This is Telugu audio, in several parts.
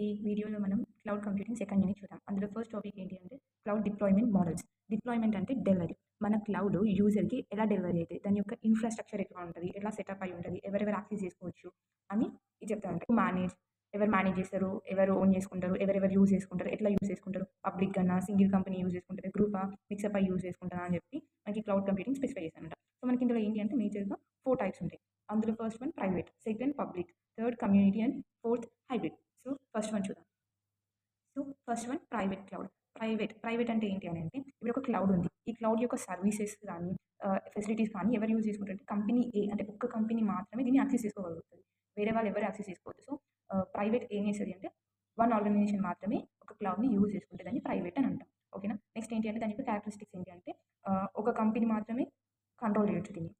ఈ వీడియోలో మనం క్లౌడ్ కంప్యూటింగ్ సెకండ్ యూనిట్ చూద్దాం. అందులో ఫస్ట్ టాపిక్ ఏంటి అంటే క్లౌడ్ డిప్లాయ్‌మెంట్ మోడల్స్. డిప్లాయ్‌మెంట్ అంటే డెలివరీ. మన క్లౌడ్ యూజర్‌కి ఎలా డెలివరీ అయితది? దాని యొక్క ఇన్‌ఫ్రాస్ట్రక్చర్ ఎట్లా ఉంటది? ఎలా సెటప్ అయ్యి ఉంటది? ఎవరెవరు యాక్సెస్ చేసుకోవచ్చు అని ఇది చెప్తానంట. ఎవరు మేనేజ్ చేస్తారు? ఎవరు ఓన్ చేసుకుంటారు? ఎవరెవరు యూజ్ చేసుకుంటారు? ఎట్లా యూజ్ చేసుకుంటారు? పబ్లిక్ గనా? సింగిల్ కంపెనీ యూజ్ చేసుకుంటదా? గ్రూపా? మిక్సప్ అయ్యి యూజ్ చేసుకుంటదా? అని చెప్పి మనకి క్లౌడ్ కంప్యూటింగ్ స్పెసిఫై చేశారన్నమాట. సో మనకి ఇందులో ఏంటి అంటే మేజర్‌గా 4 టైప్స్ ఉంటాయి. అందులో first one private, second public, third community and fourth hybrid. So first one చూద్దాం. So first one private cloud. Private అంటే ఏంటి అని అంటే ఇప్పుడు ఒక క్లౌడ్ ఉంది. ఈ క్లౌడ్ యొక్క సర్వీసెస్ కానీ ఫెసిలిటీస్ కానీ ఎవరు యూజ్ చేసుకుంటారంటే కంపెనీ ఏ అంటే ఒక్క కంపెనీ మాత్రమే దీన్ని యాక్సెస్ చేసుకోగలుగుతుంది. వేరే వాళ్ళు ఎవరు యాక్సెస్ చేసుకోవద్దు. సో ప్రైవేట్ ఏం చేస్తది అంటే వన్ ఆర్గనైజేషన్ మాత్రమే ఒక క్లౌడ్‌ని యూజ్ చేసుకుంటది. దాన్ని ప్రైవేట్ అని అంటాం. ఓకేనా? నెక్స్ట్ ఏంటి అంటే దాని యొక్క క్యారెక్టరిస్టిక్స్ ఏంటి అంటే ఒక కంపెనీ మాత్రమే కంట్రోల్ చేయొచ్చు దీన్ని.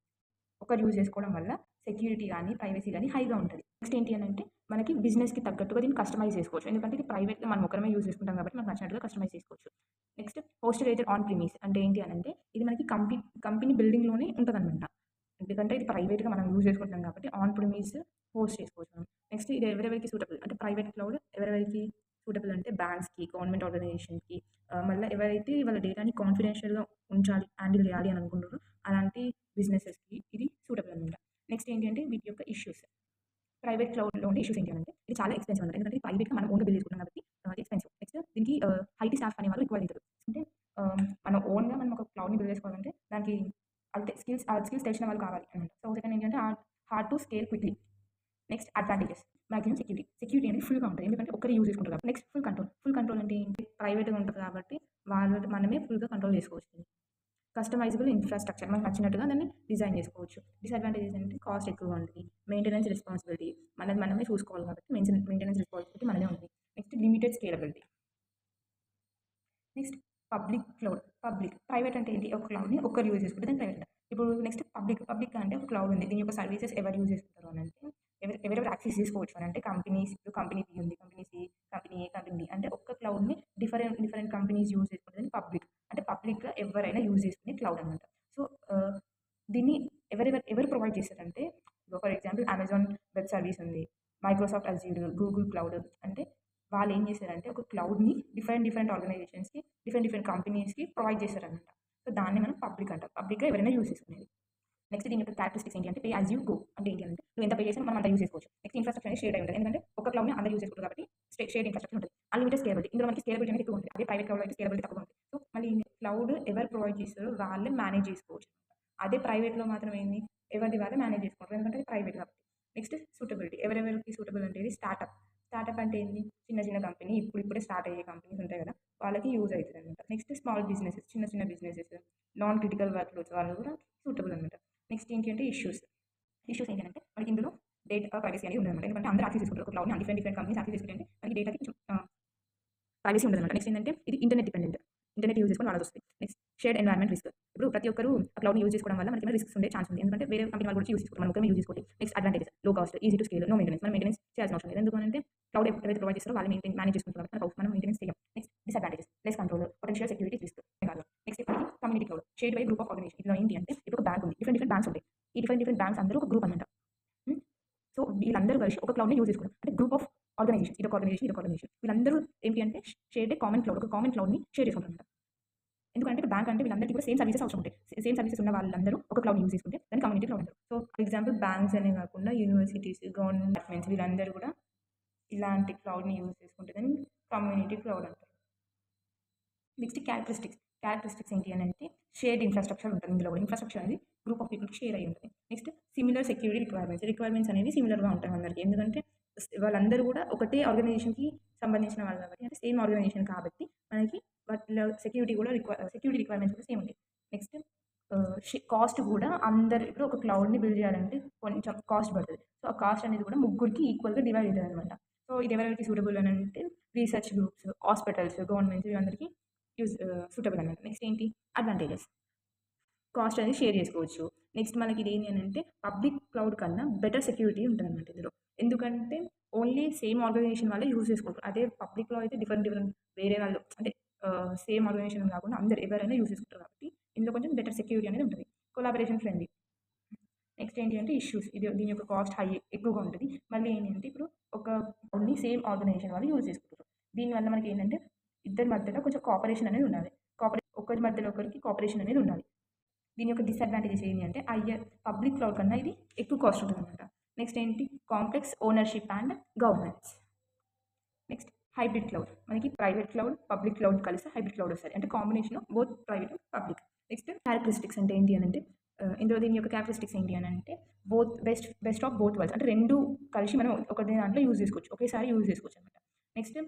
ఒకరు యూజ్ చేసుకోవడం వల్ల సెక్యూరిటీ గానీ, ప్రైవసీ గానీ హైగా ఉంటది. నెక్స్ట్ ఏంటి అనంటే మనకి బిజినెస్‌కి తగ్గట్టుగా దీన్ని కస్టమైజ్ చేసుకోవచ్చు. ఎందుకంటే ఇది ప్రైవేట్‌గా మనం ఒకరమే యూజ్ చేసుకుంటాం కాబట్టి మనకు నచ్చినట్టుగా కస్టమైజ్ చేసుకోవచ్చు. నెక్స్ట్ హోస్టెడ్ అయితే ఆన్ ప్రిమిస్ అంటే ఏంటి అనంటే ఇది మనకి కంపెనీ బిల్డింగ్‌లోనే ఉంటదనమాట. ఎందుకంటే ఇది ప్రైవేట్‌గా మనం యూజ్ చేసుకుంటున్నాం కాబట్టి ఆన్ ప్రిమిస్ హోస్ట్ చేసుకోవచ్చు మనం. నెక్స్ట్ ఇది ఎవరెవరికి సూటబుల్ అంటే ప్రైవేట్ క్లౌడ్ ఎవరెవరికి సూటబుల్ అంటే బ్యాంక్స్‌కి, గవర్నమెంట్ ఆర్గనైజేషన్‌కి మళ్ళా ఎవరైతే వాళ్ళ డేటాని కాన్ఫిడెన్షియల్‌గా ఉంచాలి, హ్యాండిల్ చేయాలి అని అనుకుంటారో అలాంటి బిజినెసెస్‌కి ఇది సూటబుల్ అనమాట. నెక్స్ట్ ఏంటి అంటే వీటి యొక్క ఇష్యూస్. ప్రైవేట్ క్లౌడ్‌లో ఉండే ఇష్యూస్ ఏంటి అనంటే ఇది చాలా ఎక్స్‌పెన్సివ్ అనమాట. ఎందుకంటే ప్రైవేట్‌గా మనం ఓన్‌గా బిల్డ్ చేసుకున్నాం కాబట్టి ఎక్స్‌పెన్సివ్. నెక్స్ట్ దీనికి ఐటీ స్టాఫ్ అనేవాళ్ళు ఎక్కువ అయితరు. అంటే మనం ఓన్‌గా మనం ఒక క్లౌడ్‌ని బిల్డ్ చేసుకోవాలంటే దానికి అంతే స్కిల్స్ తెలిసిన వాళ్ళు కావాలి అనమాట. సో సెకండ్ ఏంటంటే hard to scale quickly. Next advantages. Maximum security. Security అనేది ఫుల్‌గా ఉంటది. ఎందుకంటే ఒక్కరే యూజ్ చేసుకుంటారు కాబట్టి. Next full control. Full control అంటే ఏంటి? ప్రైవేట్‌గా ఉంటది కాబట్టి మనమే ఫుల్‌గా కంట్రోల్ చేసుకోవచ్చు దీన్ని. కస్టమైజబుల్ ఇన్‌ఫ్రాస్ట్రక్చర్ మనకు నచ్చినట్టుగా దాన్ని డిజైన్ చేసుకోవచ్చు. డిసడ్వాంటేజెస్ ఏంటంటే కాస్ట్ ఎక్కువగా ఉంటది. మెయింటెనెన్స్ రెస్పాన్సిబిలిటీ మనది మనమే చూసుకోవాలి కాబట్టి మెయింటెనెన్స్ రెస్పాన్సిబిలిటీ మనదే ఉంటుంది. Next limited scalability. Next public cloud. Private అంటే ఏంటి? ఒక క్లౌడ్‌ని ఒక్కరు యూజ్ చేసుకుంటే దాన్ని ప్రైవేట్ అంటారు. ఇప్పుడు నెక్స్ట్ పబ్లిక్ అంటే ఒక క్లౌడ్ ఉంది. దీని యొక్క సర్వీసెస్ ఎవరు యూజ్ చేసుకుంటారు అనంటే ఎవరెవరు యాక్సెస్ చేసుకోవచ్చు అనంటే కంపెనీస్ ఇప్పుడు కంపెనీ బి ఉంది. కంపెనీ సి, కంపెనీ ఏ, కంపెనీ బి అంటే ఒక్క క్లౌడ్‌ని డిఫరెంట్ కంపెనీస్ యూజ్ చేసుకుంటదని పబ్లిక్. అంటే పబ్లిక్‌గా ఎవరైనా యూజ్ చేసుకునే క్లౌడ్ అనమాట. సో దీన్ని ఎవరు ప్రొవైడ్ చేస్తారంటే for example Amazon web service ఉంది. మైక్రోసాఫ్ట్ అజ్యూర్, గూగుల్ క్లౌడ్ అంటే వాళ్ళు ఏం చేశారంటే ఒక క్లౌడ్‌ని డిఫరెంట్ ఆర్గనైజేషన్స్‌కి, డిఫరెంట్ కంపెనీస్‌కి ప్రొవైడ్ చేశారనమాట. సో దాన్ని మనం పబ్లిక్ అంటాం. పబ్లిక్‌గా ఎవరైనా యూజ్ చేసుకునేది. నెక్స్ట్ దీని యొక్క క్యారెక్టరిస్టిక్స్ ఏంటి అంటే పే యాస్ యూ గో అంటే ఏంటి అంటే నువ్వు ఎంత పే చేసినా మనం అంతా యూజ్ చేసుకోవచ్చు. నెక్స్ట్ ఇన్‌ఫ్రాస్ట్రక్చర్ అనేది షేర్డ్ అయి ఉంటది. ఎందుకంటే ఒక క్లౌడ్‌ని అందరూ యూజ్ చేసుకుంటారు కాబట్టి షేర్డ్ ఇన్‌ఫ్రాస్ట్రక్చర్ ఉంటది. అన్‌లిమిటెడ్ స్కేలబిలిటీ ఇందులో మనకి స్కేలబిలిటీ అనేది ఎక్కువ ఉంటుంది. అదే ప్రైవేట్ క్లౌడ్‌లో అయితే స్కేలబిలిటీ తక్కువ ఉంటుంది. సో మళ్ళీ క్లౌడ్ ఎవరు ప్రొవైడ్ చేస్తారో వాళ్ళే మేనేజ్ చేసుకోవచ్చు. అదే ప్రైవేట్‌లో మాత్రం ఏంది ఎవరిది వాళ్ళే మేనేజ్ చేసుకుంటారు. ఎందుకంటే అది ప్రైవేట్ కాబట్టి. నెక్స్ట్ సూటబిలిటీ ఎవరెవరికి సూటబుల్ అంటే ఇది స్టార్టప్. స్టార్టప్ అంటే ఏంది? చిన్న కంపెనీ ఇప్పుడిప్పుడే స్టార్ట్ అయ్యే కంపెనీస్ ఉంటాయి కదా! వాళ్ళకి యూజ్ అయితదనమాట. నెక్స్ట్ స్మాల్ బిజినెసెస్ చిన్న businesses, non critical work loads వాళ్ళు కూడా సూటబుల్ అనమాట. నెక్స్ట్ ఏంటి అంటే ఇష్యూస్ ఏంటంటే మనకి ఇందులో డేటా ప్రైవసీ అనేది ఉండదన్నమాట. ఎందుకంటే అందరూ యాక్సెస్ చేసుకుంటారు. ఒక క్లౌడ్‌ని డిఫరెంట్ కంపెనీస్ యాక్సెస్ చేసుకుంటే మనకి డేటాకి కొంచెం ప్రైవసీ ఉండదన్నమాట. నెక్స్ట్ ఏంటంటే ఇది ఇంటర్నెట్ డిపెండెంట్. ఇంటర్నెట్ యూజ్ చేసుకొని వాడాల్సొస్తది. Next shared environment risk. ఇప్పుడు ప్రతి ఒక్కరు ఆ క్లౌడ్‌ని యూజ్ చేసుకోవడం వల్ల మనకి ఏమైనా రిస్క్స్ ఉండే ఛాన్స్ ఉంది. ఎందుకంటే వేరే కంపెనీ వాళ్ళు కూడా యూజ్ చేసుకోవాలి. మనం ఒక్కరమే యూజ్ చేసుకోవాలి. నెక్స్ట్ అడ్వాంటేజెస్ లో cost, easy to scale, no maintenance. మనం మెయింటెనెన్స్ చేయాల్సిన అవసరం లేదు. ఎందుకు అంటే క్లౌడ్ ఎవరైతే ప్రొవైడ్ చేస్తారో వాళ్ళు మేనేజ్ చేసుకుంటారు కాబట్టి మనం మెయింటెనెన్స్ చేయం. Next disadvantages less control, potential security risk. Next మనకి community cloud shared by group of organisation. ఇందులో ఏంటి అంటే ఇప్పుడు ఒక బ్యాంక్ ఉంది. డిఫరెంట్ బ్యాంక్స్ ఉంటాయి. ఈ డిఫరెంట్ బ్యాంక్స్ అందరూ ఒక గ్రూప్ అన్నమాట. సో వీళ్ళందరూ కలిసి ఒక క్లౌడ్‌ని యూజ్ చేసుకుంటారు. అంటే గ్రూప్ ఆఫ్ ఆర్గనైజేషన్స్ ఇదొక ఆర్గనైజేషన్. వీళ్ళందరూ ఏంటి అంటే షేర్డ్ కామన్ క్లౌడ్. ఒక కామన్ క్లౌడ్‌ని షేర్ చేసుకుంటారన్నమాట. ఎందుకంటే బ్యాంక్ అంటే వీళ్ళందరికీ కూడా సేమ్ సర్వీసెస్ అవసరం ఉంటాయి. సేమ్ సర్వీసెస్ ఉన్న వాళ్ళందరూ ఒక క్లౌడ్ యూజ్ చేసుకుంటే దాన్ని కమ్యూనిటీ క్లౌడ్ అంటారు. సో ఫర్ ఎగ్జాంపుల్ బ్యాంక్స్ అనే కాకుండా యూనివర్సిటీస్, గవర్నమెంట్ డిపార్ట్మెంట్స్ వీళ్ళందరూ కూడా ఇలాంటి క్లౌడ్‌ని యూజ్ చేసుకుంటే దాన్ని కమ్యూనిటీ క్లౌడ్ అంటారు. నెక్స్ట్ క్యారెక్టరిస్టిక్స్ ఏంటి అని అంటే షేర్డ్ ఇన్‌ఫ్రాస్ట్రక్చర్ ఉంటుంది. ఇందులో కూడా ఇన్‌ఫ్రాస్ట్రక్చర్ అనేది గ్రూప్ ఆఫ్ పీపుల్‌కి షేర్ అయ్యి ఉంటుంది. నెక్స్ట్ సిమిలర్ సెక్యూరిటీ రిక్వైర్మెంట్స్ అనేవి సిమిలర్‌గా ఉంటాయి అందరికి. ఎందుకంటే వాళ్ళందరూ కూడా ఒకటే ఆర్గనైజేషన్‌కి సంబంధించిన వాళ్ళు కాబట్టి అంటే సేమ్ ఆర్గనైజేషన్ కాబట్టి మనకి వాటిలో సెక్యూరిటీ రిక్వైర్మెంట్స్ కూడా సేమ్ ఉంటాయి. నెక్స్ట్ కాస్ట్ కూడా అందరు ఇప్పుడు ఒక క్లౌడ్‌ని బిల్డ్ చేయాలంటే కొంచెం కాస్ట్ పడుతది. సో ఆ కాస్ట్ అనేది కూడా ముగ్గురికి ఈక్వల్‌గా డివైడ్ అయితదనమాట. సో ఇది ఎవరెవరికి సూటబుల్ అని అంటే రీసెర్చ్ గ్రూప్స్, హాస్పిటల్స్, గవర్నమెంట్స్ వీళ్ళందరికీ సూటబుల్ అనమాట. నెక్స్ట్ ఏంటి అడ్వాంటేజెస్. కాస్ట్ అనేది షేర్ చేసుకోవచ్చు. నెక్స్ట్ మనకి ఇదేంటి అని అంటే పబ్లిక్ క్లౌడ్ కన్నా బెటర్ సెక్యూరిటీ ఉంటదనమాట ఇందులో. ఎందుకంటే ఓన్లీ సేమ్ ఆర్గనైజేషన్ వాళ్ళే యూజ్ చేసుకుంటారు. అదే పబ్లిక్‌లో అయితే డిఫరెంట్ వేరే వాళ్ళు అంటే సేమ్ ఆర్గనైజేషన్ కాకుండా అందరూ ఎవరైనా యూజ్ చేసుకుంటారు కాబట్టి ఇందులో కొంచెం బెటర్ సెక్యూరిటీ అనేది ఉంటది. Collaboration friendly. నెక్స్ట్ ఏంటి అంటే ఇష్యూస్. దీని యొక్క కాస్ట్ ఎక్కువగా ఉంటుంది. మళ్ళీ ఏంటంటే ఇప్పుడు ఒక ఓన్లీ సేమ్ ఆర్గనైజేషన్ వాళ్ళు యూజ్ చేసుకుంటారు. దీనివల్ల మనకి ఏంటంటే ఇద్దరి మధ్యలో కొంచెం కోఆపరేషన్ అనేది ఉండాలి. ఒకరి మధ్యలో ఒకరికి కోఆపరేషన్ అనేది ఉండాలి. దీని యొక్క డిసడ్వాంటేజెస్ ఏంటి అంటే పబ్లిక్ క్లౌడ్ కన్నా ఇది ఎక్కువ కాస్ట్ ఉంటుందన్నమాట. నెక్స్ట్ ఏంటి complex ownership and governance. Next hybrid cloud. మనకి ప్రైవేట్ క్లౌడ్, పబ్లిక్ క్లౌడ్ కలిసి హైబ్రిడ్ క్లౌడ్ వస్తుంది. అంటే combination of both private and public. Next characteristics అంటే ఏంటి అని అంటే ఇందులో దీని యొక్క క్యారెక్టరిస్టిక్స్ ఏంటి అని అంటే బెస్ట్ ఆఫ్ బోత్ వరల్డ్స్. అంటే రెండు కలిసి మనం ఒక దాంట్లో యూజ్ చేసుకోవచ్చు, ఒకేసారి యూజ్ చేసుకోవచ్చు అనమాట. నెక్స్ట్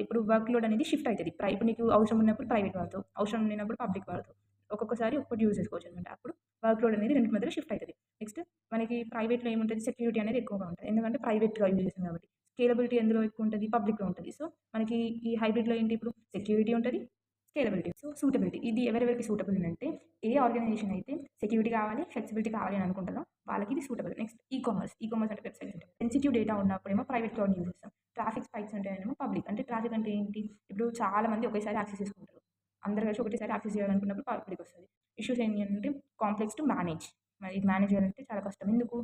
ఇప్పుడు వర్క్ లోడ్ అనేది షిఫ్ట్ అవుతుంది. ఇప్పుడు నీకు అవసరం ఉన్నప్పుడు ప్రైవేట్ వాడుతావు, అవసరం లేనప్పుడు పబ్లిక్ వాడుతావు. ఒక్కొక్కసారి ఒక్కటి యూజ్ చేసుకోవచ్చు అనమాట. అప్పుడు వర్క్ లోడ్ అనేది రెండు మధ్యలో షిఫ్ట్ అవుతుంది. నెక్స్ట్ మనకి ప్రైవేట్లో ఏముంటుంది, సెక్యూరిటీ అనేది ఎక్కువగా ఉంటుంది. ఎందుకంటే ప్రైవేట్గా యూజ్ చేస్తాం కాబట్టి. స్కేలబిలిటీ ఎందులో ఎక్కువ ఉంటుంది, పబ్లిక్లో ఉంటుంది. సో మనకి ఈ హైబ్రిడ్లో ఏంటి, ఇప్పుడు సెక్యూరిటీ ఉంటుంది, స్కేలబిలిటీ. సో సూటబిలిటీ, ఇది ఎవరెవరికి సూటబుల్ అంటే ఏ ఆర్గనైజేషన్ అయితే సెక్యూరిటీ కావాలి, ఫ్లెక్సిబిలిటీ కావాలి అని అనుకుంటుందో వాళ్ళకి ఇది సూటబుల్. నెక్స్ట్ ఈకామర్స్ అంటే వెబ్సైట్స్ ఉంటాయి. సెన్సిటివ్ డేటా ఉన్నప్పుడేమో ప్రైవేట్ క్లౌడ్ యూజ్ చేస్తాం. ట్రాఫిక్ స్పైక్స్ ఉంటాయేమో పబ్లిక్. అంటే ట్రాఫిక్ అంటే ఏంటి, ఇప్పుడు చాలా మంది ఒకేసారి యాక్సెస్ చేసుకుంటారు. అందరు కలిసి ఒకటేసారి యాక్సెస్ చేయాలనుకున్నప్పుడు పబ్లిక్ వస్తుంది. ఇష్యూస్ ఏంటి అంటే కాంప్లెక్స్ టు మేనేజ్. మరి ఇది మేనేజ్ చేయాలంటే చాలా కష్టం. ఎందుకు,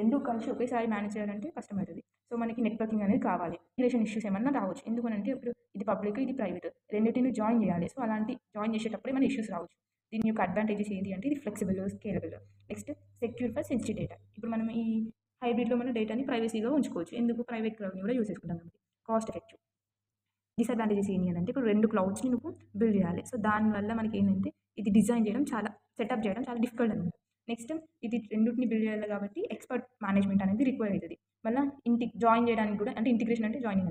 రెండు కలిసి ఒకేసారి మేనేజ్ చేయాలంటే కష్టమవుతుంది. సో మనకి నెట్వర్కింగ్ అనేది కావాలి. రిలేషన్ ఇష్యూస్ ఏమన్నా రావచ్చు. ఎందుకంటే ఇప్పుడు ఇది పబ్లిక్, ఇది ప్రైవేట్, రెండింటిని జాయిన్ చేయాలి. సో అలాంటి జాయిన్ చేసేటప్పుడే మన ఇష్యూస్ రావచ్చు. దీని యొక్క అడ్వాంటేజెస్ ఏంటి అంటే ఇది flexible, scalable. Next secure for sensitive data. ఇప్పుడు మనం ఈ హైబ్రిడ్లో మన డేటాని ప్రైవసీగా ఉంచుకోవచ్చు. ఎందుకు, ప్రైవేట్ క్లౌడ్ని కూడా యూజ్ చేసుకుంటాం కాబట్టి. Cost effective. డిసడ్వాంటేజెస్ ఏంటి అని అంటే ఇప్పుడు రెండు క్లౌడ్స్ని నువ్వు బిల్డ్ చేయాలి. సో దానివల్ల మనకి ఏంటంటే ఇది డిజైన్ చేయడం సెటప్ చేయడం చాలా డిఫికల్ట్ అనమాట. నెక్స్ట్ ఇది రెండింటిని బిల్డ్ చేయాలి కాబట్టి ఎక్స్పర్ట్ మేనేజ్మెంట్ అనేది రిక్వైర్ అవుతుంది. మళ్ళీ జాయిన్ చేయడానికి కూడా, అంటే ఇంటిగ్రేషన్ అంటే జాయినింగ్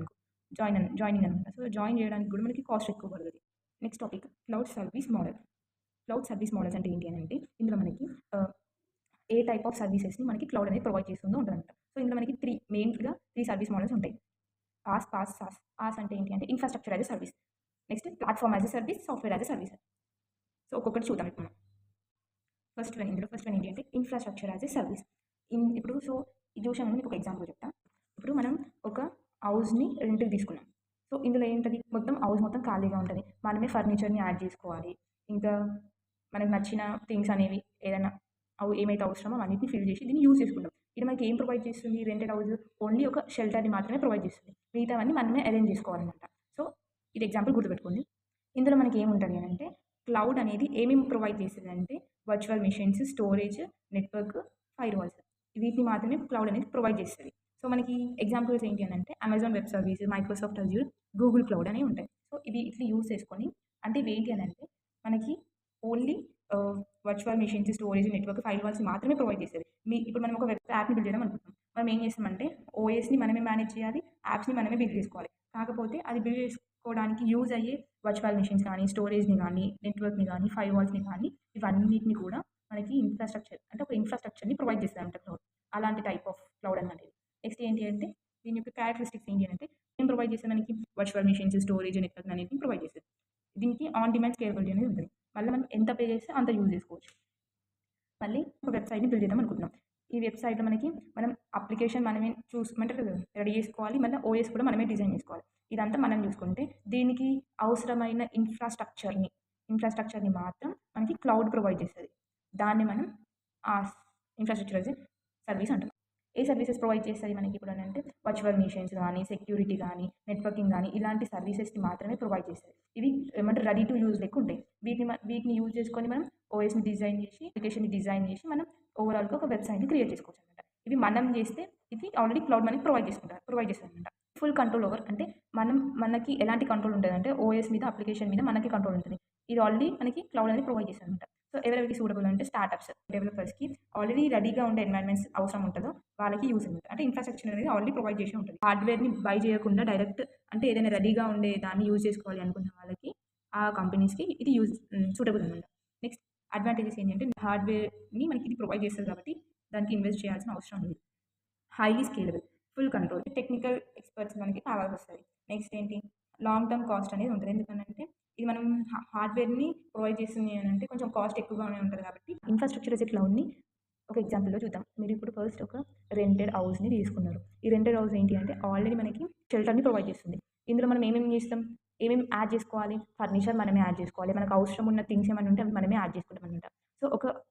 అనమాట. సో జాయిన్ చేయడానికి కూడా మనకి కాస్ట్ ఎక్కువ పడుతుంది. Next topic cloud service model. Cloud service models అంటే ఏంటి అని అంటే ఇందులో మనకి ఏ టైప్ ఆఫ్ సర్వీసెస్ని మనకి క్లౌడ్ అనేది ప్రొవైడ్ చేస్తుందో ఉంటుందంట. సో ఇందులో మనకి త్రీ సర్వీస్ మోడల్స్ ఉంటాయి. సాస్. ఆస్ అంటే ఏంటి అంటే infrastructure as a service. Next platform as a service, software as a service. So ఒక్కొక్కటి చూద్దాం ఇప్పుడు మనం. ఫస్ట్ వన్ ఏంటి అంటే ఇన్ఫ్రాస్ట్రక్చర్ యాజ్ ఎ సర్వీస్. ఇప్పుడు సో ఇది చూసాము, మీకు ఒక ఎగ్జాంపుల్ చెప్తాను. ఇప్పుడు మనం ఒక హౌస్ని రెంట్కి తీసుకున్నాం. సో ఇందులో ఏంటది, హౌస్ మొత్తం ఖాళీగా ఉంటుంది. మనమే ఫర్నిచర్ని యాడ్ చేసుకోవాలి. ఇంకా మనకు నచ్చిన థింగ్స్ అనేవి ఏదైనా ఏమైతే అవసరమో అన్నిటిని ఫిల్ చేసి దీన్ని యూజ్ చేసుకుంటాం. ఇది మనకి ఏం ప్రొవైడ్ చేస్తుంది, రెంటెడ్ హౌస్ ఓన్లీ ఒక షెల్టర్ని మాత్రమే ప్రొవైడ్ చేస్తుంది. మిగతావన్నీ మనమే అరేంజ్ చేసుకోవాలన్నమాట. సో ఇది ఎగ్జాంపుల్ గుర్తుపెట్టుకోండి. ఇందులో మనకి ఏముంటుంది అని అంటే క్లౌడ్ అనేది ఏమేమి ప్రొవైడ్ చేస్తుంది అంటే virtual machines, storage, network, firewalls, వీటిని మాత్రమే క్లౌడ్ అనేది ప్రొవైడ్ చేస్తుంది. సో మనకి ఎగ్జాంపుల్స్ ఏంటి అని అంటే Amazon web service, Microsoft Azure, Google cloud అనేవి ఉంటాయి. సో ఇట్లా యూజ్ చేసుకొని, అంటే ఇవి ఏంటి అని అంటే మనకి only virtual machines, storage, network, firewalls మాత్రమే ప్రొవైడ్ చేస్తుంది. ఇప్పుడు మనం ఒక వెబ్ యాప్ని బిల్డ్ చేయడం అనుకుంటాం. మనం ఏం చేస్తామంటే ఓఎస్ని మనమే మేనేజ్ చేయాలి, యాప్స్ని మనమే బిల్డ్ చేసుకోవాలి. కాకపోతే అది బిల్డ్ చేసుకోవడానికి యూజ్ అయ్యే వర్చువల్ మెషిన్స్ కానీ, స్టోరేజ్ని కానీ, నెట్వర్క్ని కానీ, ఫైల్ వాల్స్ని కానీ, ఇవన్నిటిని కూడా మనకి ఒక ఇన్ఫ్రాస్ట్రక్చర్ని ప్రొవైడ్ చేస్తారంట క్లౌడ్. అలాంటి టైప్ ఆఫ్ క్లౌడ్ అన్నమాట. నెక్స్ట్ ఏంటి అంటే దీని యొక్క క్యారెక్టరిస్టిక్స్ ఏంటి అంటే ఏం ప్రొవైడ్ చేస్తుంది, మనకి వర్చువల్ మెషిన్స్, స్టోరేజ్, నెట్వర్క్ అనేటివి ప్రొవైడ్ చేస్తుంది. దీనికి ఆన్ డిమాండ్ స్కేలబిలిటీ అనేది ఉంటుంది. మళ్ళీ మనం ఎంత పే చేస్తే అంత యూజ్ చేసుకోవచ్చు. మళ్ళీ ఒక వెబ్సైట్ని బిల్డ్ చేద్దాం అనుకుంటున్నాం. ఈ వెబ్సైట్లో మనం అప్లికేషన్ మనమే రెడీ చేసుకోవాలి. మళ్ళీ ఓఎస్ కూడా మనమే డిజైన్ చేసుకోవాలి. ఇదంతా మనం చూసుకుంటే దీనికి అవసరమైన ఇన్ఫ్రాస్ట్రక్చర్ని మాత్రం మనకి క్లౌడ్ ప్రొవైడ్ చేస్తుంది. దాన్ని మనం ఆ ఇన్ఫ్రాస్ట్రక్చర్ యాజ్ ఎ సర్వీస్ అంటాం. ఏ సర్వీసెస్ ప్రొవైడ్ చేస్తుంది మనకి ఇప్పుడు అని అంటే వర్చువల్ మెషిన్స్ కానీ, సెక్యూరిటీ కానీ, నెట్వర్కింగ్ కానీ, ఇలాంటి సర్వీసెస్ని మాత్రమే ప్రొవైడ్ చేస్తుంది. ఇవి ఏమంటే రెడీ టు యూజ్ లెక్క ఉంటాయి. వీటిని యూజ్ చేసుకొని మనం ఓఎస్ని డిజైన్ చేసి, అప్లికేషన్ని డిజైన్ చేసి మనం ఓవరాల్గా ఒక వెబ్సైట్ని క్రియేట్ చేసుకోవచ్చు అనమాట. ఇవి మనం చేస్తే ఇది ఆల్రెడీ క్లౌడ్ మనకి ప్రొవైడ్ చేస్తుంది అనమాట. ఫుల్ కంట్రోల్ ఓవర్ అంటే మనకి ఎలాంటి కంట్రోల్ ఉంటుంది అంటే ఓఎస్ మీద, అప్లికేషన్ మీద మనకి కంట్రోల్ ఉంటుంది. ఇది ఆల్రెడీ మనకి క్లౌడ్ అనేది ప్రొవైడ్ చేస్తుంది అనమాట. సో ఎవరెవరికి సూటబుల్ అంటే స్టార్టప్స్, డెవలపర్స్కి ఆల్రెడీ రెడీగా ఉండే ఎన్వైర్మెంట్స్ అవసరం ఉంటుందో వాళ్ళకి యూజ్ ఉంటుంది. అంటే ఇన్ఫ్రాస్ట్రక్చర్ అనేది ఆల్రెడీ ప్రొవైడ్ చేసి ఉంటుంది. హార్డ్వేర్ని బై చేయకుండా డైరెక్ట్ అంటే ఏదైనా రెడీగా ఉండే దాన్ని యూజ్ చేసుకోవాలి అనుకున్న వాళ్ళకి, ఆ కంపెనీస్కి ఇది సూటబుల్ అనమాట. నెక్స్ట్ అడ్వాంటేజెస్ ఏంటంటే హార్డ్వేర్ని మనకి ఇది ప్రొవైడ్ చేస్తుంది కాబట్టి దానికి ఇన్వెస్ట్ చేయాల్సిన అవసరం లేదు. Highly scalable, full control, technical experts మనకి కావాల్సి వస్తుంది. నెక్స్ట్ ఏంటి, లాంగ్ టర్మ్ కాస్ట్ అనేది ఉంటుంది. ఎందుకంటే ఇది మనం హార్డ్వేర్ని ప్రొవైడ్ చేస్తుంది అని అంటే కొంచెం కాస్ట్ ఎక్కువగానే ఉంటుంది కాబట్టి. ఇన్ఫ్రాస్ట్రక్చర్ యాజ్ ఎ క్లౌడ్ని ఒక ఎగ్జాంపుల్లో చూద్దాం. మీరు ఇప్పుడు ఫస్ట్ ఒక రెంటెడ్ హౌస్ని తీసుకున్నారు. ఈ రెంటెడ్ హౌస్ ఏంటి అంటే ఆల్రెడీ మనకి షెల్టర్ని ప్రొవైడ్ చేస్తుంది. ఇందులో మనం ఏమేమి యాడ్ చేసుకోవాలి, ఫర్నిచర్ మనమే యాడ్ చేసుకోవాలి. మనకు అవసరం ఉన్న థింగ్స్ ఏమైనా ఉంటే అవి మనమే యాడ్ చేసుకుంటాం అనమాట. సో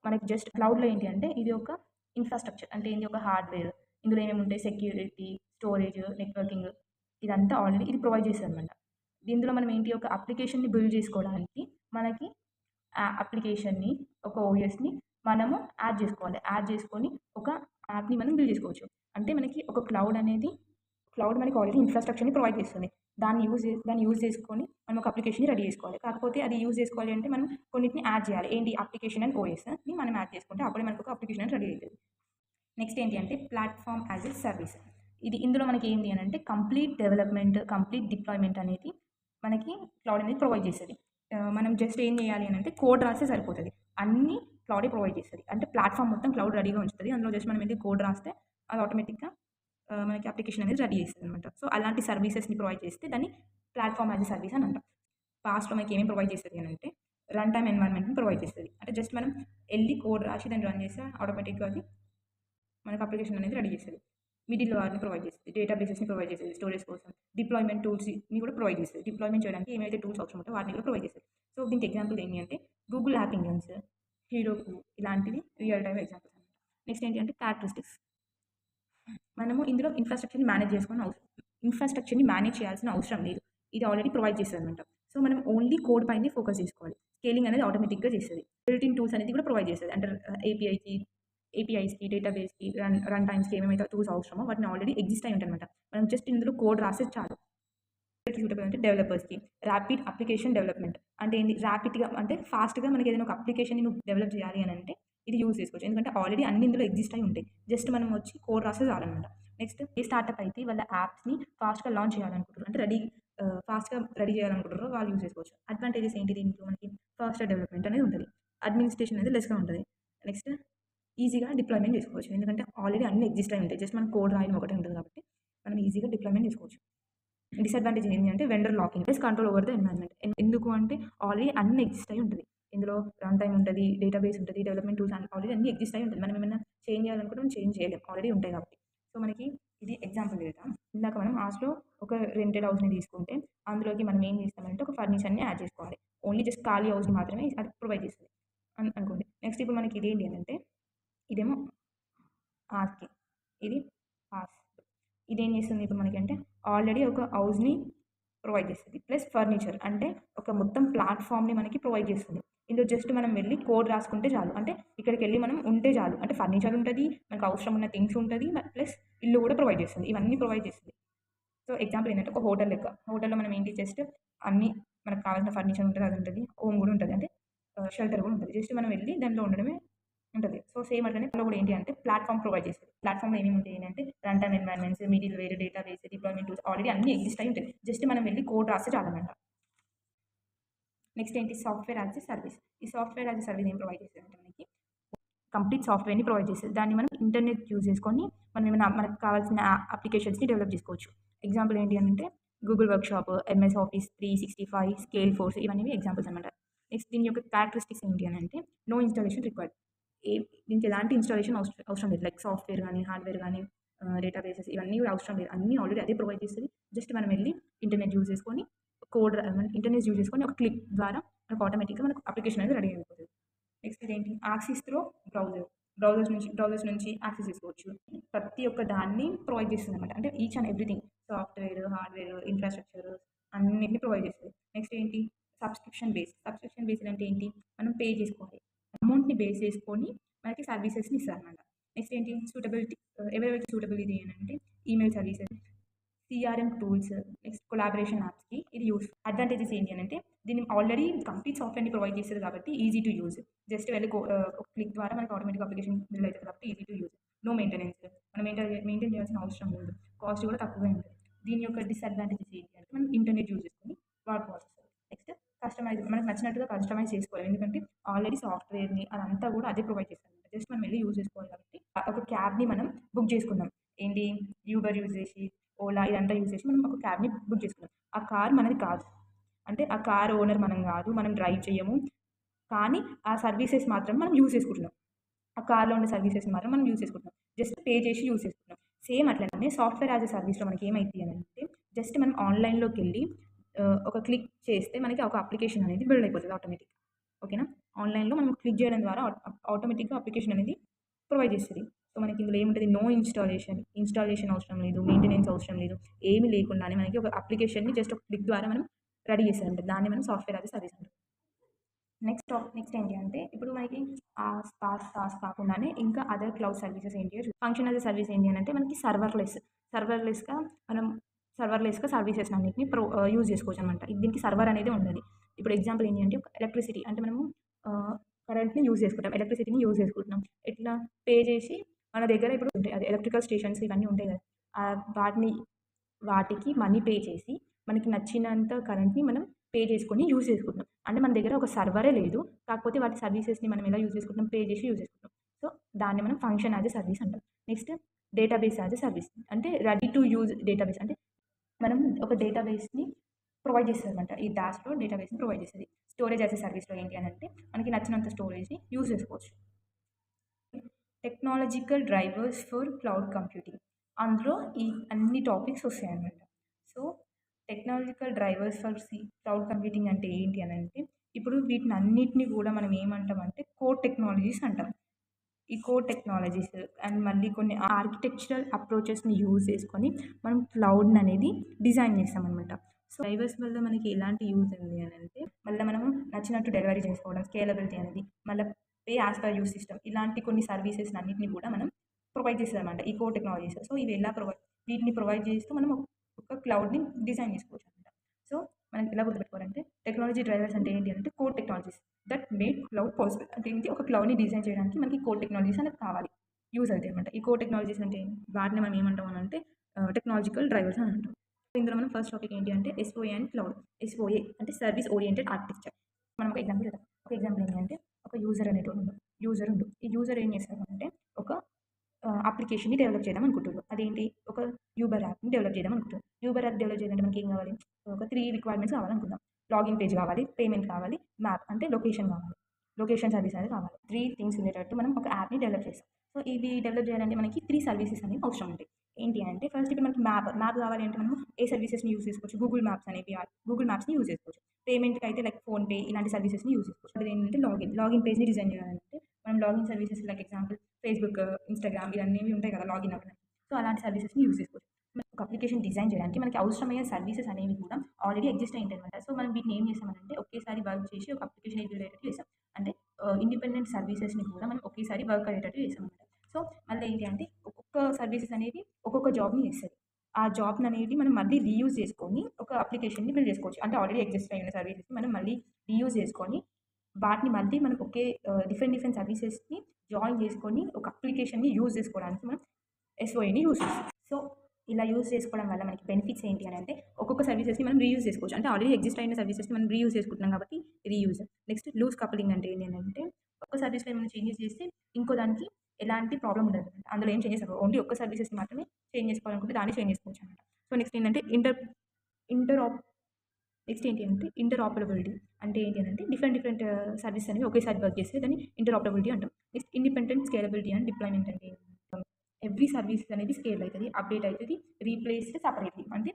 మనకి జస్ట్ క్లౌడ్లో ఏంటి అంటే ఇది ఒక ఇన్‌ఫ్రాస్ట్రక్చర్ అంటే ఏంది ఒక హార్డ్‌వేర్. ఇందులో ఏమేమి ఉంటాయి సెక్యూరిటీ, స్టోరేజ్, నెట్వర్కింగ్ ఇదంతా ఆల్రెడీ ఇది ప్రొవైడ్ చేస్తదనమాట. దీంట్లో మనం ఏంటి ఒక అప్లికేషన్‌ని బిల్డ్ చేసుకోవడానికి మనకి ఆ అప్లికేషన్‌ని ఒక ఓఎస్‌ని మనము యాడ్ చేసుకోవాలి. యాడ్ చేసుకొని ఒక యాప్‌ని మనం బిల్డ్ చేసుకోవచ్చు. అంటే మనకి ఒక క్లౌడ్ మనకి ఆల్రెడీ ఇన్‌ఫ్రాస్ట్రక్చర్‌ని ప్రొవైడ్ చేస్తుంది. దాన్ని యూజ్ చేసుకొని మనం ఒక అప్లికేషన్‌ని రెడీ చేసుకోవాలి. కాకపోతే అది యూజ్ చేసుకోవాలి అంటే మనం కొన్నిటిని యాడ్ చేయాలి. ఏంటి అప్లికేషన్ అండ్ ఓఎస్‌ని మనం యాడ్ చేసుకుంటే అప్పుడే మనకు ఒక అప్లికేషన్ అనేది రెడీ అయితది. నెక్స్ట్ ఏంటి అంటే ప్లాట్‌ఫార్మ్ యాస్ ఎ సర్వీస్. ఇందులో మనకి ఏంటి అనంటే కంప్లీట్ డెవలప్‌మెంట్, కంప్లీట్ డిప్లాయ్‌మెంట్ అనేది మనకి క్లౌడ్ అనేది ప్రొవైడ్ చేస్తది. మనం జస్ట్ ఏం చేయాలి అనంటే కోడ్ రాస్తే సరిపోతది. అన్నీ క్లౌడే ప్రొవైడ్ చేస్తది. అంటే ప్లాట్‌ఫార్మ్ మొత్తం క్లౌడ్ రెడీగా ఉంచుతది. అందులో జస్ట్ మనం వెళ్లి కోడ్ రాస్తే అది ఆటోమేటిక్‌గా మనకి అప్లికేషన్ అనేది రెడీ చేస్తదనమాట. సో, అలాంటి సర్వీసెస్‌ని ప్రొవైడ్ చేస్తే దాన్ని ప్లాట్‌ఫార్మ్ యాస్ ఎ సర్వీస్ అని అంటాం. పాస్ట్‌లో మనకి ఏమేమి ప్రొవైడ్ చేస్తది అనంటే రన్ టైమ్ ఎన్వైర్న్‌మెంట్‌ని ప్రొవైడ్ చేస్తది. అంటే జస్ట్ మనం ఎళ్లి కోడ్ రాసి దాన్ని రన్ చేస్తే ఆటోమేటిక్‌గా అది మనకు అప్లికేషన్ అనేది రెడీ చేస్తది. మిడిల్ వార్ని ప్రొవైడ్ చేస్తది. డేటాబేసెస్‌ని ప్రొవైడ్ చేస్తది స్టోరేజ్ కోసం. డిప్లాయ్‌మెంట్ టూల్స్‌ని కూడా ప్రొవైడ్ చేస్తది. డిప్లాయ్‌మెంట్ చేయడానికి ఏమైతే టూల్స్ అవసరం ఉంటో వాటిని కూడా ప్రొవైడ్ చేస్తది. సో, దీనికి ఎగ్జాంపుల్ ఏంటి అంటే గూగుల్ యాప్ ఇంజిన్స్, హీరోకు ఇలాంటివి రియల్ టైమ్ ఎగ్జాంపుల్స్ అనమాట. నెక్స్ట్ ఏంటి అంటే క్యారెక్టరిస్టిక్స్. మనము ఇందులో ఇన్‌ఫ్రాస్ట్రక్చర్‌ని మేనేజ్ చేయాల్సిన అవసరం లేదు. ఇది ఆల్రెడీ ప్రొవైడ్ చేస్తదనమాట. సో, మనం ఓన్లీ కోడ్ పైనే ఫోకస్ చేసుకోవాలి. స్కేలింగ్ అనేది ఆటోమేటిక్‌గా చేస్తది. బిల్ట్ ఇన్ టూల్స్ అనేది కూడా ప్రొవైడ్ చేస్తది. అంటే ఏపీఐస్‌కి, డేటాబేస్‌కి, రన్ టైమ్స్‌కి ఏమేమైతే టూల్స్ అవసరమో వాటిని ఆల్రెడీ ఎగ్జిస్ట్ అయి ఉంటాయనమాట. మనం జస్ట్ ఇందులో కోడ్ రాస్తే చాలు. సూటబుల్ అంటే డెవలపర్స్‌కి. ర్యాపిడ్ అప్లికేషన్ డెవలప్‌మెంట్ అంటే ఏంది? ర్యాపిడ్‌గా అంటే ఫాస్ట్‌గా మనకి ఏదైనా ఒక అప్లికేషన్‌ని నువ్వు డెవలప్ చేయాలి అనంటే ఇది యూజ్ చేసుకోవచ్చు. ఎందుకంటే ఆల్రెడీ అన్ని ఇందులో ఎగ్జిస్ట్ అయి ఉంటాయి. జస్ట్ మనం వచ్చి కోడ్ రాస్తే చాలనమాట. నెక్స్ట్ ఏ స్టార్టప్ అయితే వాళ్ళ యాప్స్‌ని ఫాస్ట్‌గా లాంచ్ చేయాలనుకుంటారు. అంటే ఫాస్ట్‌గా రెడీ చేయాలనుకుంటారో వాళ్ళు యూజ్ చేసుకోవచ్చు. అడ్వాంటేజెస్ ఏంటి దీంట్లో మనకి? ఫాస్టర్ డెవలప్‌మెంట్ అనేది ఉంటది. అడ్మినిస్ట్రేషన్ అనేది లెస్‌గా ఉంటది. నెక్స్ట్ ఈజీగా డిప్లాయ్‌మెంట్ చేసుకోవచ్చు. ఎందుకంటే ఆల్రెడీ అన్నీ ఎగ్జిస్ట్ అయి ఉంటాయి. జస్ట్ మనం కోడ్ రాయడం ఒకటే ఉంటది కాబట్టి మనం ఈజీగా డిప్లాయ్‌మెంట్ చేసుకోవచ్చు. డిసడ్వాంటేజ్ ఏంటి అంటే vendor locking plus control over the environment. ఎందుకు అంటే ఆల్రెడీ అన్నీ ఎగ్జిస్ట్ అయి ఉంటది. ఇందులో రన్ టైమ్ ఉంటది, డేటాబేస్ ఉంటది, డెవలప్‌మెంట్ టూల్స్ ఆల్రెడీ అన్నీ ఎగ్జిస్ట్ అయి ఉంటది. మనం ఏమన్నా చేంజ్ చేయాలనుకుంటే మనం చేంజ్ చేయలేం. ఆల్రెడీ ఉంటాయి కాబట్టి. సో, మనకి ఇది ఎగ్జాంపుల్ కదా! ఇందాక మనం ఆస్ట్‌లో ఒక రెంటెడ్ హౌస్‌ని తీసుకుంటే అందులోకి మనం ఏం చేస్తామంటే ఒక ఫర్నిచర్‌ని యాడ్ చేసుకోవాలి. ఓన్లీ జస్ట్ ఖాళీ హౌస్‌ని మాత్రమే అది ప్రొవైడ్ చేస్తది. అనుకోండి. నెక్స్ట్ ఇప్పుడు మనకి ఇదేంటి అనంటే ఇదేమో ఆర్‌కి. ఇది పాస్. ఇదేం చేస్తుంది ఇప్పుడు మనకంటే ఆల్రెడీ ఒక హౌస్‌ని ప్రొవైడ్ చేస్తది. ప్లస్ ఫర్నిచర్ అంటే ఒక మొత్తం ప్లాట్‌ఫార్మ్‌ని మనకి ప్రొవైడ్ చేస్తుంది. ఇందులో జస్ట్ మనం వెళ్లి కోడ్ రాసుకుంటే చాలు. అంటే ఇక్కడికెళ్లి మనం ఉంటే చాలు. అంటే ఫర్నిచర్ ఉంటది, మనకు అవసరం ఉన్న థింగ్స్ ఉంటది. ప్లస్ ఇల్లు కూడా ప్రొవైడ్ చేస్తుంది. ఇవన్నీ ప్రొవైడ్ చేస్తది. సో, ఎగ్జాంపుల్ ఏంటంటే ఒక హోటల్ లెక్క. హోటల్‌లో మనం ఏంటి జస్ట్ అన్నీ మనకు కావాల్సిన ఫర్నిచర్ ఉంటది. అది ఉంటది. హోమ్ కూడా ఉంటది. అంటే షెల్టర్ కూడా ఉంటది. జస్ట్ మనం వెళ్లి దాంట్లో ఉండడమే ఉంటది. సో, సేమ్ అట్లనే దాంట్లో కూడా ఏంటి అంటే ప్లాట్‌ఫార్మ్ ప్రొవైడ్ చేస్తది. ప్లాట్‌ఫార్మ్‌లో ఏమేమి ఉంటాయి అంటే run time environments, middleware, database, deployment tools already అన్నీ ఎగ్జిస్ట్ అయి ఉంటాయి. జస్ట్ మనం వెళ్లి కోడ్ రాస్తే చాలన్నమాట. నెక్స్ట్ ఏంటి సాఫ్ట్‌వేర్ యాస్ ఎ సర్వీస్. ఈ సాఫ్ట్‌వేర్ యాస్ ఎ సర్వీస్ ఏం ప్రొవైడ్ చేస్తదంటే మనకి కంప్లీట్ సాఫ్ట్‌వేర్‌ని ప్రొవైడ్ చేస్తది. దాన్ని మనం ఇంటర్నెట్ యూజ్ చేసుకొని మనం ఏమైనా మనకు కావాల్సిన అప్లికేషన్స్‌ని డెవలప్ చేసుకోవచ్చు. ఎగ్జాంపుల్ ఏంటి అనంటే Google workshop, MS office 365, scale force ఇవన్నీ ఎగ్జాంపుల్స్ అనమాట. నెక్స్ట్ దీని యొక్క క్యారెక్టరిస్టిక్స్ ఏంటి అనంటే నో ఇన్‌స్టాలేషన్ రిక్వైర్డ్. ఏ దీనికి ఎలాంటి ఇన్‌స్టాలేషన్ అవసరం లేదు. లైక్ సాఫ్ట్‌వేర్ గానీ, హార్డ్‌వేర్ గానీ, డేటాబేసెస్ ఇవన్నీ కూడా అవసరం లేదు. అన్నీ ఆల్రెడీ అదే ప్రొవైడ్ చేస్తది. జస్ట్ మనం వెళ్లి ఇంటర్నెట్ యూజ్ చేసుకొని ఇంటర్నెట్ యూజ్ చేసుకొని ఒక క్లిక్ ద్వారా మనకు ఆటోమేటిక్‌గా మనకు అప్లికేషన్ అనేది రెడీ అయిపోతది. నెక్స్ట్ ఇదేంటి యాక్సెస్ త్రూ బ్రౌజర్. బ్రౌజర్స్ నుంచి యాక్సెస్ చేసుకోవచ్చు. ప్రతి ఒక్క దాన్ని ప్రొవైడ్ చేస్తుందనమాట. అంటే each and everything software, hardware, infrastructure అన్నిటిని ప్రొవైడ్ చేస్తది. నెక్స్ట్ ఏంటి సబ్స్క్రిప్షన్ బేస్. సబ్స్క్రిప్షన్ బేస్డ్ అంటే ఏంటి? మనం పే చేసుకోవాలి. అమౌంట్‌ని బేస్ చేసుకొని మనకి సర్వీసెస్‌ని ఇస్తారనమాట. నెక్స్ట్ ఏంటి సూటబిలిటీ ఎవరెవరికి సూటబుల్ ఇది అనంటే email services, CRM tools, next collaboration యాప్స్‌కి ఇది అడ్వాంటేజెస్ ఏంటి అనంటే దీన్ని ఆల్రెడీ కంప్లీట్ సాఫ్ట్‌వేర్‌ని ప్రొవైడ్ చేస్తది కాబట్టి ఈజీ టు యూజ్. జస్ట్ వెళ్లి ఒక క్లిక్ ద్వారా మనకి ఆటోమేటిక్‌గా అప్లికేషన్ బిల్డ్ అయితది కాబట్టి easy to use. No maintenance. మనం మెయింటైన్ చేయాల్సిన అవసరం లేదు. కాస్ట్ కూడా తక్కువే ఉంటది. దీని యొక్క డిసడ్వాంటేజెస్ ఏంటి అంటే మనం ఇంటర్నెట్ యూజ్ చేసుకొని వాడుకోవాల్సి వస్తది. నెక్స్ట్ మనకు నచ్చినట్టుగా కస్టమైజ్ చేసుకోవాలి. ఎందుకంటే ఆల్రెడీ సాఫ్ట్‌వేర్‌ని అదంతా కూడా అదే ప్రొవైడ్ చేస్తదనమాట. జస్ట్ మనం వెళ్లి యూజ్ చేసుకోవాలి కాబట్టి ఒక క్యాబ్‌ని మనం బుక్ చేసుకున్నాం. ఏంటి యూబర్ యూజ్ చేసి, ఓలా ఇదంతా యూజ్ చేసి మనం ఒక క్యాబ్‌ని బుక్ చేసుకున్నాం. ఆ కార్ మనది కాదు. అంటే ఆ కార్ ఓనర్ మనం గాదు. మనం డ్రైవ్ చెయ్యము. కానీ ఆ సర్వీసెస్ మాత్రం మనం యూజ్ చేసుకుంటున్నాం. ఆ కార్‌లో ఉండే సర్వీసెస్‌ని మాత్రం మనం యూజ్ చేసుకుంటున్నాం. జస్ట్ పే చేసి యూజ్ చేసుకుంటున్నాం. సేమ్ అట్లనే సాఫ్ట్‌వేర్ యాస్ ఎ సర్వీస్‌లో మనకి ఏమైద్ది అనంటే జస్ట్ మనం ఆన్‌లైన్‌లోకెళ్ళి ఒక క్లిక్ చేస్తే మనకి ఒక అప్లికేషన్ అనేది బిల్డ్ అయిపోతది ఆటోమేటిక్‌గా. ఓకేనా? ఆన్‌లైన్‌లో మనం క్లిక్ చేయడం ద్వారా ఆటోమేటిక్‌గా అప్లికేషన్ అనేది ప్రొవైడ్ చేస్తది. సో మనకి ఇందులో ఏముంటది, నో ఇన్‌స్టాలేషన్ అవసరం లేదు, మెయింటెనెన్స్ అవసరం లేదు. ఏమి లేకుండానే మనకి ఒక అప్లికేషన్‌ని జస్ట్ ఒక క్లిక్ ద్వారా మనం రెడీ చేసేదంట. దాన్ని మనం సాఫ్ట్‌వేర్ యాస్ ఎ సర్వీస్ అంటాం. నెక్స్ట్ ఏంటి అంటే ఇప్పుడు మనకి సాస్ కాకుండానే ఇంకా అదర్ క్లౌడ్ సర్వీసెస్ ఏంటి ఫంక్షన్ యాస్ ఎ సర్వీస్ ఏంటి అని అంటే మనకి సర్వర్‌లెస్‌గా మనం సర్వీసెస్ అన్నిటిని యూజ్ చేసుకోవచ్చు అనమాట. దీనికి సర్వర్ అనేది ఉండదు. ఇప్పుడు ఎగ్జాంపుల్ ఏంటి అంటే ఒక ఎలక్ట్రిసిటీ అంటే మనము కరెంట్‌ని యూజ్ చేసుకుంటాం. ఎలక్ట్రిసిటీని యూజ్ చేసుకుంటున్నాం. ఎట్లా పే చేసి మన దగ్గర ఇప్పుడు ఉంటాయి. అదే ఎలక్ట్రికల్ స్టేషన్స్ ఇవన్నీ ఉంటాయి కదా! వాటిని వాటికి మనీ పే చేసి మనకి నచ్చినంత కరెంట్‌ని మనం పే చేసుకొని యూజ్ చేసుకుంటున్నాం. అంటే మన దగ్గర ఒక సర్వరే లేదు. కాకపోతే వాటి సర్వీసెస్‌ని మనం ఎలా యూజ్ చేసుకుంటున్నాం, పే చేసి యూజ్ చేసుకుంటున్నాం. సో, దాన్ని మనం ఫంక్షన్ యాస్ ఎ సర్వీస్ అంటాం. Next database as a service. అంటే రెడీ టు యూజ్ డేటాబేస్. అంటే మనం ఒక డేటాబేస్‌ని ప్రొవైడ్ చేస్తదనమాట. ఈ డాష్‌లో డేటాబేస్‌ని ప్రొవైడ్ చేస్తది. స్టోరేజ్ యాస్ ఎ సర్వీస్‌లో ఏంటి అనంటే మనకి నచ్చినంత స్టోరేజ్‌ని యూజ్ చేసుకోవచ్చు. Technological drivers for cloud computing. అందులో ఈ అన్ని టాపిక్స్ వస్తాయన్నమాట. So, technological drivers for cloud computing అంటే ఏంటి అనంటే, ఇప్పుడు వీటినన్నిటిని గూడా మనం ఏమంటామంటే కోర్ టెక్నాలజీస్ అంటాం. ఈ కోర్ టెక్నాలజీస్ అండ్ మళ్ళీ కొన్ని ఆర్కిటెక్చరల్ అప్రోచెస్‌ని యూజ్ చేసుకొని మనం క్లౌడ్‌ననేది డిజైన్ చేస్తామనమాట. సో, డ్రైవర్స్ వల్ల మనకి ఎలాంటి యూజ్ ఉంది అనంటే, మళ్ళా మనము నచ్చినట్టు డెలివరీ చేసుకోవడం, స్కేలబిలిటీ అనేది, మళ్ళా pay as per use system ఇలాంటి కొన్ని సర్వీసెస్‌నన్నిటిని కూడా మనం ప్రొవైడ్ చేస్తదనమాట ఈ కోర్ టెక్నాలజీస్. సో, ఇవి ఎలా వీటిని ప్రొవైడ్ చేస్తూ మనం ఒక క్లౌడ్‌ని డిజైన్ చేసుకోవచ్చనమాట. సో, మనం ఎలా గుర్తుపెట్టుకోవాలంటే టెక్నాలజీ డ్రైవర్స్ అంటే ఏంటి అంటే core technologies that make cloud possible. అంటే ఏంటి, ఒక క్లౌడ్‌ని డిజైన్ చేయడానికి మనకి కోర్ టెక్నాలజీస్ అనేది కావాలి. యూజ్ అవుతాయి అనమాట. ఈ కోర్ టెక్నాలజీస్ అంటే వాటిని మనం ఏమంటాం అనంటే టెక్నాలజికల్ డ్రైవర్స్ అని అంటాం. ఇందులో మనం ఫస్ట్ టాపిక్ ఏంటి అంటే ఎస్ఓఏ అండ్ క్లౌడ్. ఎస్ఓఏ అంటే సర్వీస్ ఓరియెంటెడ్ ఆర్కిటెక్చర్. మనం ఒక ఎగ్జాంపుల్ చూద్దాం. ఒక ఎగ్జాంపుల్ ఏంటంటే ఒక యూజర్ ఉండు. ఈ యూజర్ ఏం చేస్తాడు అంటే ఒక అప్లికేషన్‌ని డెవలప్ చేద్దాం అనుకుంటున్నారు. అదేంటి, ఒక యూబర్ యాప్‌ని డెవలప్ చేద్దాం అనుకుంటున్నారు. యూబర్ యాప్ డెవలప్ చేయాలంటే మనకి ఏం కావాలి, ఒక 3 రిక్వైర్మెంట్స్ కావాలనుకుందాం. లాగిన్ పేజ్ కావాలి, పేమెంట్ కావాలి, మ్యాప్ అంటే లొకేషన్ కావాలి. లొకేషన్ సర్వీస్ అనేది కావాలి. 3 థింగ్స్ ఉండేటట్టు మనం ఒక యాప్‌ని డెవలప్ చేస్తాం. సో, ఇవి డెవలప్ చేయాలంటే మనకి 3 సర్వీసెస్ అనేవి అవసరం ఉంటాయి. ఏంటి అంటే ఫస్ట్ ఇప్పుడు మనకి మ్యాప్ కావాలి అంటే మనము ఏ సర్వీసెస్‌ని యూజ్ చేసుకోవచ్చు. గూగుల్ మ్యాప్స్‌ని యూజ్ చేసుకోవచ్చు. పేమెంట్‌కి అయితే లైక్ ఫోన్‌పే ఇలాంటి సర్వీసెస్‌ని యూజ్ చేసుకోవచ్చు. అది ఏంటంటే లాగిన్ పేజ్‌ని డిజైన్ చేయాలంటే మనం login services like example Facebook, Instagram ఇవన్నీ ఉంటాయి కదా! లాగిన్ అవ్వడానికి. సో, అలాంటి సర్వీసెస్‌ని యూజ్ చేసుకోవచ్చు. ఒక అప్లికేషన్ డిజైన్ చేయడానికి మనకి అవసరమయ్యే సర్వీసెస్ అనేవి కూడా ఆల్రెడీ ఎగ్జిస్ట్ అయి ఉంటాయన్నమాట. సో, మనం వీటిని ఏం చేసామనంటే ఒకేసారి వర్క్ చేసి ఒక అప్లికేషన్ బిల్డ్ అయ్యేటట్టు చేసాం. అంటే ఇండిపెండెంట్ సర్వీసెస్‌ని కూడా మనం ఒకేసారి వర్క్ అయ్యేటట్టు చేసామన్నమాట. సో, మళ్ళీ ఏంటి అంటే ఒక్కొక్క సర్వీసెస్ అనేది ఒక్కొక్క జాబ్‌ని చేస్తది. ఆ జాబ్‌ననేది మనం మళ్ళీ రీయూజ్ చేసుకొని ఒక అప్లికేషన్‌ని బిల్డ్ చేసుకోవచ్చు. అంటే ఆల్రెడీ ఎగ్జిస్ట్ అయిన సర్వీసెస్‌ని మనం మళ్ళీ రీయూజ్ చేసుకొని వాటిని మళ్ళీ మనం ఒకే డిఫరెంట్ సర్వీసెస్‌ని జాయిన్ చేసుకొని ఒక అప్లికేషన్‌ని యూజ్ చేసుకోవడానికి మనం ఎస్ఓఏని యూజ్ చేస్తాం. సో, ఇలా యూజ్ చేసుకోవడం వల్ల మనకి బెనిఫిట్స్ ఏంటి అని అంటే ఒక్కొక్క సర్వీసెస్‌ని మనం రీయూజ్ చేసుకోవచ్చు. అంటే ఆల్రెడీ ఎగ్జిస్ట్ అయిన సర్వీసెస్‌ని మనం రీయూజ్ చేసుకుంటున్నాం కాబట్టి రీయూజ్. నెక్స్ట్ లూజ్ కపులింగ్ అంటే ఏంటి అనంటే ఒక్క సర్వీస్‌లో ఏమైనా చేంజెస్ చేస్తే ఇంకో దానికి ఎలాంటి ప్రాబ్లమ్ ఉండదు. అందులో ఏం చేంజెస్ అవ్వవు. ఓన్లీ ఒక్క సర్వీసెస్‌ని మాత్రమే చేంజ్ చేసుకోవాలనుకుంటే దాన్ని చేంజ్ చేసుకోవచ్చు అనమాట. సో, నెక్స్ట్ ఏంటంటే ఇంటర్ నెక్స్ట్ ఏంటి అంటే ఇంటరాపరబిలిటీ. అంటే ఏంటి అనంటే డిఫరెంట్ సర్వీసెస్ అనేవి ఒకేసారి వర్క్ చేస్తే దాన్ని ఇంటరాపరబిలిటీ అంటాం. Next independent scalability and deployment అంటే ఎవ్రీ సర్వీస్ అనేది స్కేల్ అయితది, అప్‌డేట్ అయితది, రీప్లేస్డ్ సెపరేట్‌లీ. అంటే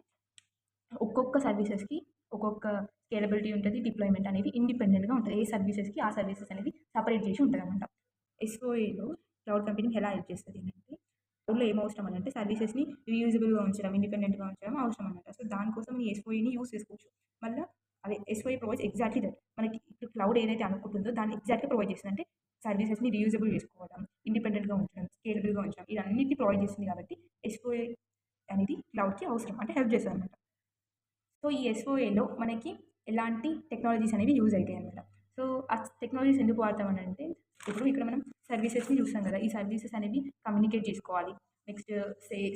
ఒక్కొక్క సర్వీసెస్‌కి ఒక్కొక్క స్కేలబిలిటీ ఉంటది. డిప్లాయ్‌మెంట్ అనేవి ఇండిపెండెంట్‌గా ఉంటది. ఏ సర్వీసెస్‌కి ఆ సర్వీసెస్ అనేది సెపరేట్ చేసి ఉంటదనమాట. ఎస్ఓఏలో క్లౌడ్ కంప్యూటింగ్ ఎలా హెల్ప్ చేస్తది అంటే క్లౌడ్‌లో ఏం అవసరం అనంటే సర్వీసెస్‌ని రీయూజబుల్‌గా ఉంచడం, ఇండిపెండెంట్‌గా ఉంచడం అవసరం అనమాట. సో, దానికోసం ఈ ఎస్ఓఏని యూజ్ చేసుకోవచ్చు. మళ్ళా అదే ఎస్ఓఏ ప్రొవైడ్స్ ఎగ్జాక్ట్‌లీ దట్. మనకి ఇప్పుడు క్లౌడ్ ఏదైతే అనుకుంటుందో దాన్ని ఎగ్జాక్ట్‌గా ప్రొవైడ్ చేస్తది. అంటే సర్వీసెస్‌ని రీయూజబుల్ చేసుకోవడం, ఇండిపెండెంట్‌గా ఉంచడం, స్కేలబుల్‌గా ఉంచడం ఇవన్నిటిని ప్రొవైడ్ చేస్తుంది కాబట్టి ఎస్ఓఏ అనేది క్లౌడ్‌కి అవసరం. అంటే హెల్ప్ చేస్తదనమాట. సో, ఈ ఎస్ఓఏలో మనకి ఎలాంటి టెక్నాలజీస్ అనేవి యూజ్ అయితాయన్నమాట. సో, ఆ టెక్నాలజీస్ ఎందుకు వాడతామనంటే, ఇప్పుడు ఇక్కడ మనం సర్వీసెస్‌ని చూస్తాం కదా! ఈ సర్వీసెస్ అనేవి కమ్యూనికేట్ చేసుకోవాలి. నెక్స్ట్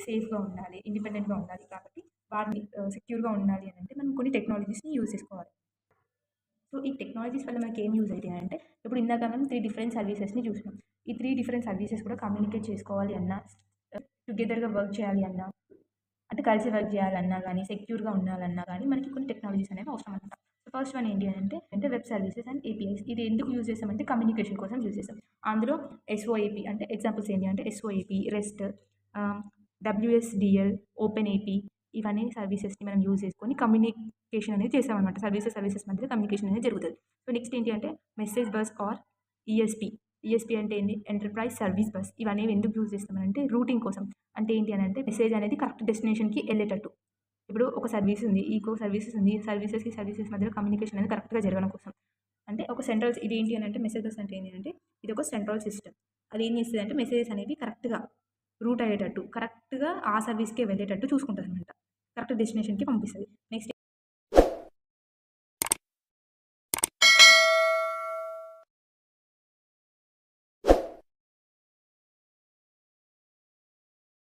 సేఫ్‌గా ఉండాలి, ఇండిపెండెంట్‌గా ఉండాలి. కాబట్టి వాటిని సెక్యూర్‌గా ఉండాలి అనంటే మనం కొన్ని టెక్నాలజీస్‌ని యూజ్ చేసుకోవాలి. సో, ఈ టెక్నాలజీస్ వల్ల మనకేం యూజ్ అయితాయంటే, ఇప్పుడు ఇందాక మనం 3 డిఫరెంట్ సర్వీసెస్‌ని చూసినాం. ఈ 3 డిఫరెంట్ సర్వీసెస్ కూడా కమ్యూనికేట్ చేసుకోవాలి అన్నా, టుగెదర్‌గా వర్క్ చేయాలి అన్నా అంటే కలిసి వర్క్ చేయాలన్నా గానీ, సెక్యూర్‌గా ఉండాలన్నా గానీ, మనకి కొన్ని టెక్నాలజీస్ అనేవి అవసరం అనమాట. సో, ఫస్ట్ వన్ ఏంటి అంటే వెబ్ సర్వీసెస్ అండ్ ఏపీఐస్. ఇది ఎందుకు యూజ్ చేస్తామంటే కమ్యూనికేషన్ కోసం యూజ్ చేస్తాం. అందులో ఎస్ఓఏపీ అంటే ఎగ్జాంపుల్స్ ఏంటి అంటే ఎస్ఓఏపీ, రెస్ట్, డబ్ల్యూఎస్‌డీఎల్, ఓపెన్ఏపీ ఇవన్నీ సర్వీసెస్‌ని మనం యూజ్ చేసుకొని కమ్యూనికేషన్ అనేది చేస్తామనమాట. సర్వీసెస్ మధ్యలో కమ్యూనికేషన్ అనేది జరుగుతది. సో, నెక్స్ట్ ఏంటి అంటే message bus or ESP. ESP అంటే ఏంటి? Enterprise service bus. ఇవనేవి ఎందుకు యూజ్ చేస్తామనంటే రూటింగ్ కోసం. అంటే ఏంటి అనంటే మెసేజ్ అనేది కరెక్ట్ డెస్టినేషన్‌కి ఎళ్ళేటట్టు. ఇప్పుడు ఒక సర్వీస్ ఉంది. ఈకో సర్వీసెస్ ఉంది. సర్వీసెస్ మధ్యలో కమ్యూనికేషన్ అనేది కరెక్ట్‌గా జరగడం కోసం. అంటే ఒక సెంట్రల్ ఇదేంటి అనంటే మెసేజ్ బస్ అంటే ఏంటి అంటే ఇదొక సెంట్రల్ సిస్టమ్. అదేం చేస్తదంటే మెసేజెస్ అనేవి కరెక్ట్‌గా రూట్ అయ్యేటట్టు, కరెక్ట్‌గా ఆ సర్వీస్‌కే వెళ్ళేటట్టు చూసుకుంటదనమాట. కరెక్ట్ డెస్టినేషన్‌కి పంపిస్తది.